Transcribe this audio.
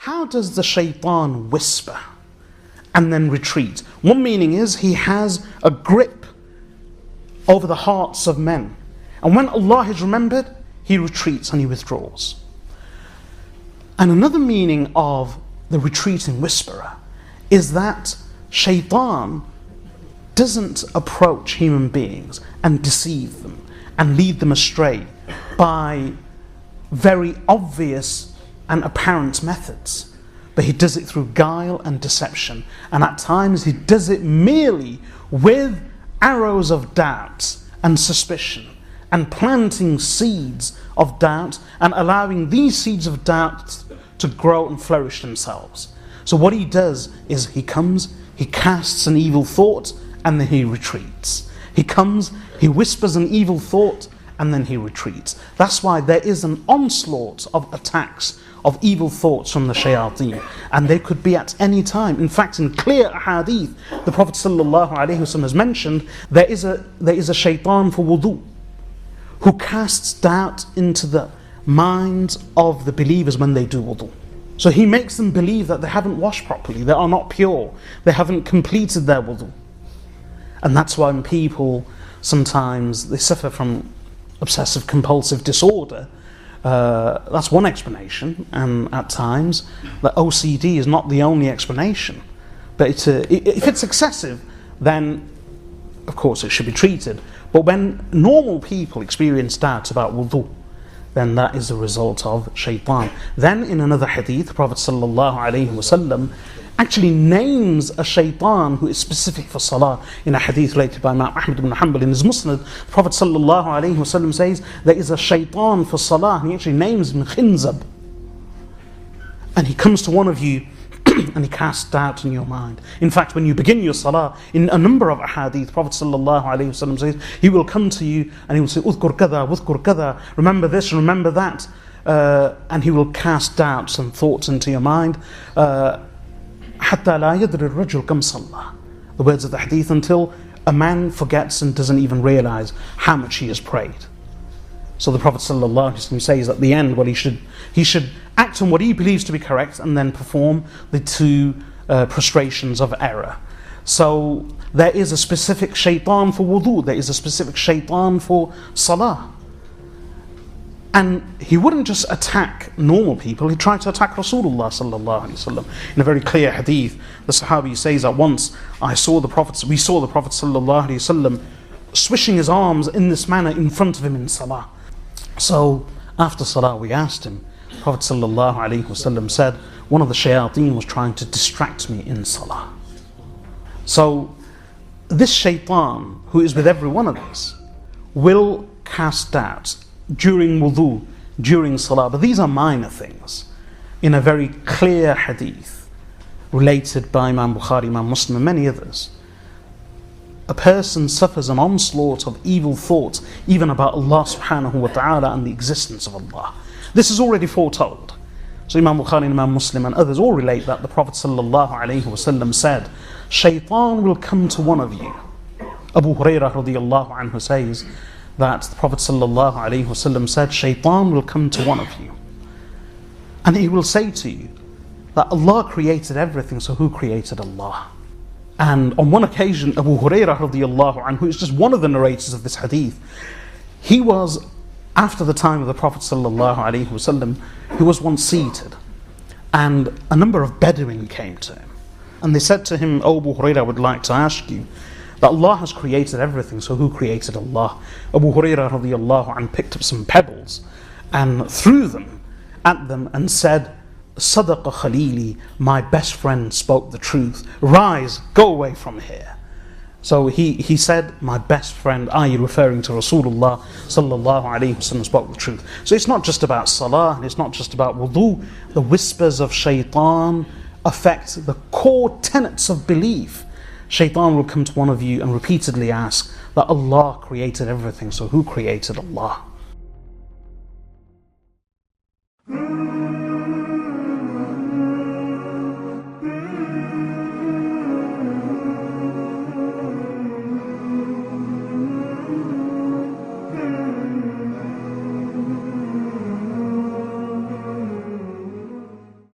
how does the shaitan whisper and then retreat? One meaning is he has a grip over the hearts of men. And when Allah is remembered, he retreats and he withdraws. And another meaning of the retreating whisperer is that shaitan doesn't approach human beings and deceive them and lead them astray by very obvious and apparent methods, but he does it through guile and deception, and at times he does it merely with arrows of doubt and suspicion, and planting seeds of doubt and allowing these seeds of doubt to grow and flourish themselves. So what he does is he comes, he casts an evil thought, and then he retreats. He comes, he whispers an evil thought, and then he retreats. That's why there is an onslaught of attacks of evil thoughts from the shayateen, and they could be at any time. In fact, in clear hadith, the Prophet ﷺ has mentioned there is a shaitan for wudu, who casts doubt into the minds of the believers when they do wudu. So he makes them believe that they haven't washed properly, they are not pure, they haven't completed their wudu. And that's why when people sometimes they suffer from obsessive compulsive disorder, that's one explanation, and at times that OCD is not the only explanation. But if it's excessive, then of course it should be treated. But when normal people experience doubt about wudu, then that is a result of shaitan. Then in another hadith, the Prophet ﷺ actually names a shaitan who is specific for salah. In a hadith related by Imam Ahmad ibn Hanbal in his Musnad, the Prophet ﷺ says there is a shaitan for salah, and he actually names him Khinzab. And he comes to one of you and he casts doubt in your mind. In fact, when you begin your salah, in a number of hadith, the Prophet ﷺ says he will come to you and he will say, Udhkur kada, udhkur kada, remember this, remember that, and he will cast doubts and thoughts into your mind. حتى لا يدري الرجل كم صلى, the words of the hadith, until a man forgets and doesn't even realize how much he has prayed. So the Prophet ﷺ says at the end, well, he should act on what he believes to be correct and then perform the two prostrations of error. So there is a specific shaitan for wudu, there is a specific shaitan for salah. And he wouldn't just attack normal people, he tried to attack Rasulullah ﷺ. In a very clear hadith, the Sahabi says that once we saw the Prophet ﷺ swishing his arms in this manner in front of him in salah. So after salah we asked him, Prophet ﷺ said, one of the shayateen was trying to distract me in salah. So this shaitan, who is with every one of us, will cast doubts during wudu, during salah, but these are minor things. In a very clear hadith related by Imam Bukhari, Imam Muslim and many others, a person suffers an onslaught of evil thoughts even about Allah subhanahu wa ta'ala and the existence of Allah. This is already foretold. So Imam Bukhari and Imam Muslim and others all relate that the Prophet ﷺ said, shaitan will come to one of you. Abu Hurairah radiyallahu anhu says that the Prophet ﷺ said, shaitan will come to one of you and he will say to you that Allah created everything, so who created Allah? And on one occasion, Abu Hurairah radiyallahu anhu, who is just one of the narrators of this hadith, he was, after the time of the Prophet ﷺ, he was once seated and a number of Bedouin came to him and they said to him, "Oh, Abu Hurairah, I would like to ask you that Allah has created everything, so who created Allah?" Abu Hurairah radiyallahu anhu picked up some pebbles and threw them at them and said, "Sadaqa Khalili, my best friend spoke the truth. Rise, go away from here." So he said, my best friend, i.e. referring to Rasulullah sallallahu alayhi wasallam, spoke the truth. So it's not just about salah, and it's not just about wudu. The whispers of shaitan affect the core tenets of belief. Shaitan will come to one of you and repeatedly ask that Allah created everything, so who created Allah?